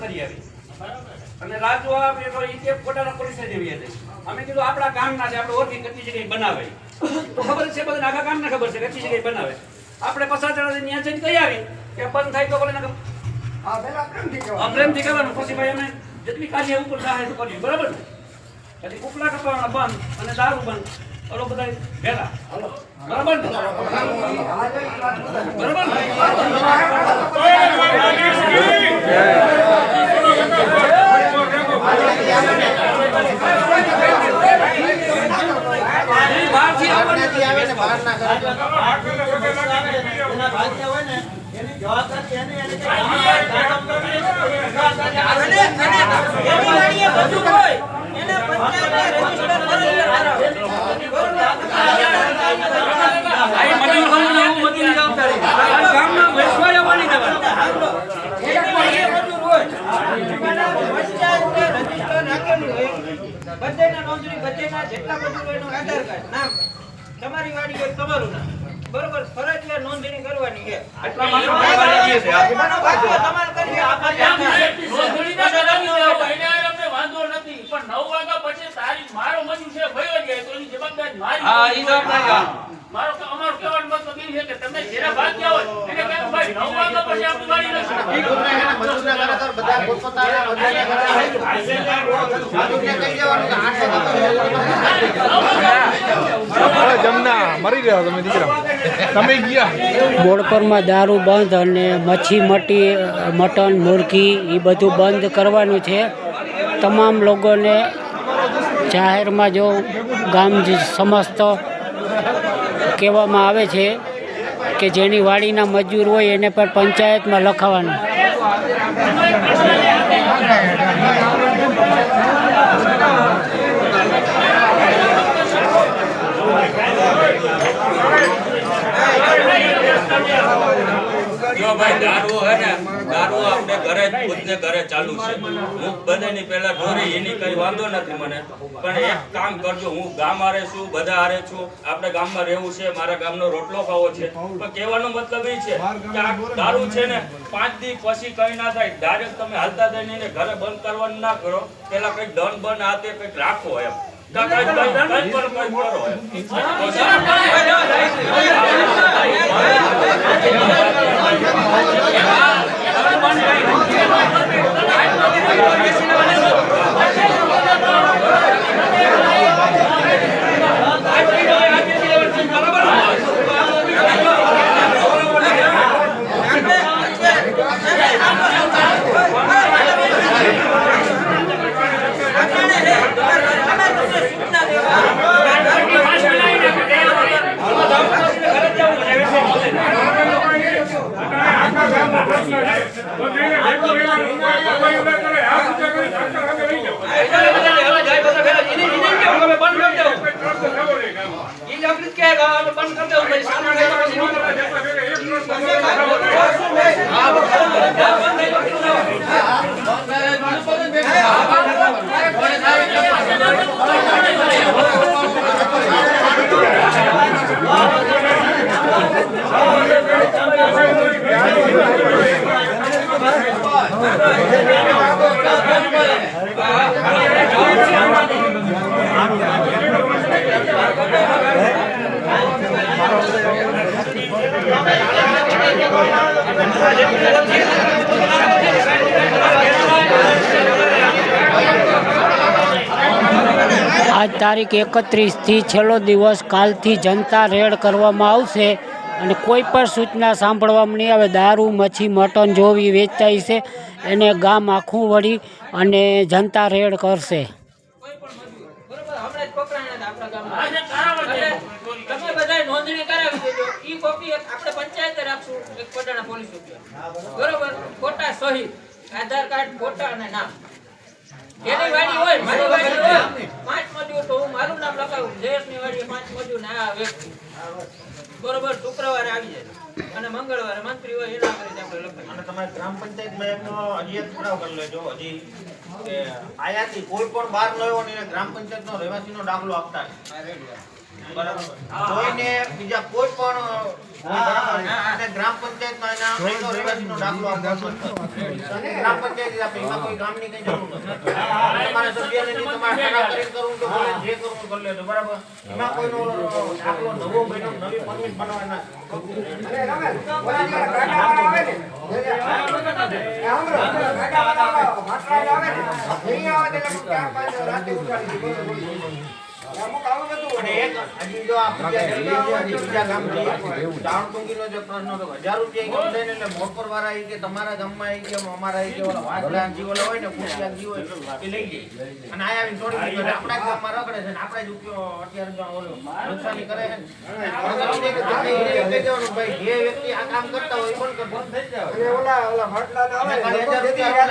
કરી આવી અને રાજુ આવે તો ઈ કે કોટાના પોલીસ જેવી હતી અમે કીધું આપણા ગામના છે આપણે ઓળખી કેટલી જગ્યાએ બનાવે તો ખબર છે બધા આખા ગામને ખબર છે કેટલી જગ્યાએ બનાવે આપણે પસાચડા ત્યાં જઈને કહી આવી કે બંધ થાય તો બોલે પ્રેમથી કરવાનું પછી ભાઈ અમે જેટલી કાઢીએ ઉપર થાય તો કરીએ બરાબર ને પછી ઉપલા કપાવાના બંધ અને દારૂ બંધ ઓલો બધા ભેગા બરાબર ને તમારી વાડી હોય તમારું નામ બરોબર ફરજિયાત નોંધણી કરવાની છે આટલા માત્ર તમારે કરી આપણે વાંધો નથી પણ 9 વાગ્યા પછી તારી મારો મજૂર છે ભયો જાય તો એની જવાબદારી મારી હા ઈ જવાબદારી મારો અમારો કહેવાનો મતલબ એ છે કે તમે જેરા ભાગ્યા હોય એને કહે ભાઈ 9 વાગ્યા પછી આપણી વાડી નથી મજૂરના ઘરે તો બધા પોતપોતાના મજૂરના ઘરે મજૂરને કહી દેવાનું કે 8 જમના મરી રહ્યા તમે દીકરા તમે ગયા બોડપરમાં દારૂ બંધ અને મટન મુરઘી એ બધું બંધ કરવાનું છે તમામ લોકોને જાહેરમાં જો ગામ સમસ્ત કહેવામાં આવે છે કે જેની વાડીના મજૂર હોય એને પણ પંચાયતમાં લખાવવાનું જો ભાઈ દારૂ હે ને દારૂ આપણે ઘરે ખુદને ઘરે ચાલુ છે હું બધાની પહેલા ઢોરી એની કઈ વાંધો નથી મને પણ એક કામ કરજો હું ગામ હારે છું બધા હારે છું આપણે ગામમાં રહેવું છે મારા ગામનો રોટલો ખાવો છે પણ કહેવાનો મતલબ એ છે કે આ દારૂ છે ને 5 દી પછી કઈ ના થાય ડાયરેક્ટ તમે હાલતા થઈને એને ઘરે બંધ કરવાનું ના કરો પેલા કઈ દંડ બંધ હાથે કઈક રાખો એમ આજ તારીખ 31થી છેલ્લો દિવસ કાલથી જનતા રેડ કરવામાં આવશે અને કોઈ પણ સૂચના સાંભળવામાં નહીં આવે દારૂ મચ્છી મટન જોવી વેચાય છે એને ગામ આખું વળી અને જનતા રેડ કરશે નોંધણી કરાવી દેજો ઈ કોપી આપણે પંચાયતે રાખશું એક પટાણા પોલીસ બરોબર ફોટા સહિત આધાર કાર્ડ ફોટા અને નામ જેની વાડી હોય મારી વાડી હોય 5 મજૂર તો હું મારું નામ લખાવું જયેશની વાડી 5 મજૂર ને આ વ્યક્તિ બરોબર શુક્રવારે આવી જાય અને મંગળવારે મંત્રી હોય એના કરે આપણે લખાય અને તમારે ગ્રામ પંચાયતમાં એમનો હજી એક પુરાવો કરી લેજો હજી કે આયાથી કોઈ પણ બહાર ન આવ્યો ને ગ્રામ પંચાયતનો રહેવાસીનો દાખલો આપતા બરાબર. કોઈને બીજા કોઈ પણ અને ગ્રામ પંચાયતમાં એના આંકડો રહેવાસીનો દાખલો આપવાનો છે. ગ્રામ પંચાયત આપે એમાં કોઈ ગામની કઈ જરૂર નથી. તમારે સભ્યને નહીં, તમારે ઠરાવ કરવું તો ભલે જે કરવું કરી લેજો, બરાબર. એમાં કોઈનો દાખલો નવો બન્યો, નવી પરમિટ બનાવવાના અને એક હજી જો આ બીજા ગામ જઈએ, ચાણકુંગીનો જે પ્રશ્ન હતો, 1000 રૂપિયા કેમ લઈને એટલે મોટપર વાળા ઈ કે તમારા ગામમાં ઈ કે અમારા ઈ કે ઓલા વાઘલા જીવોલા હોય ને કુશિયા જીવો એ લઈ જાય અને આયા આવીને છોડી દીધો એટલે આપણા જ ગામમાં રખડે છે ને આપણે જ ઉપયોગ અત્યારે જો ઓલો નુકસાની કરે છે ને ભાઈ જે વ્યક્તિ આ કામ કરતા હોય એ પણ બંધ થઈ જાય અને ઓલા ફટલા આવે ને 1000 રૂપિયા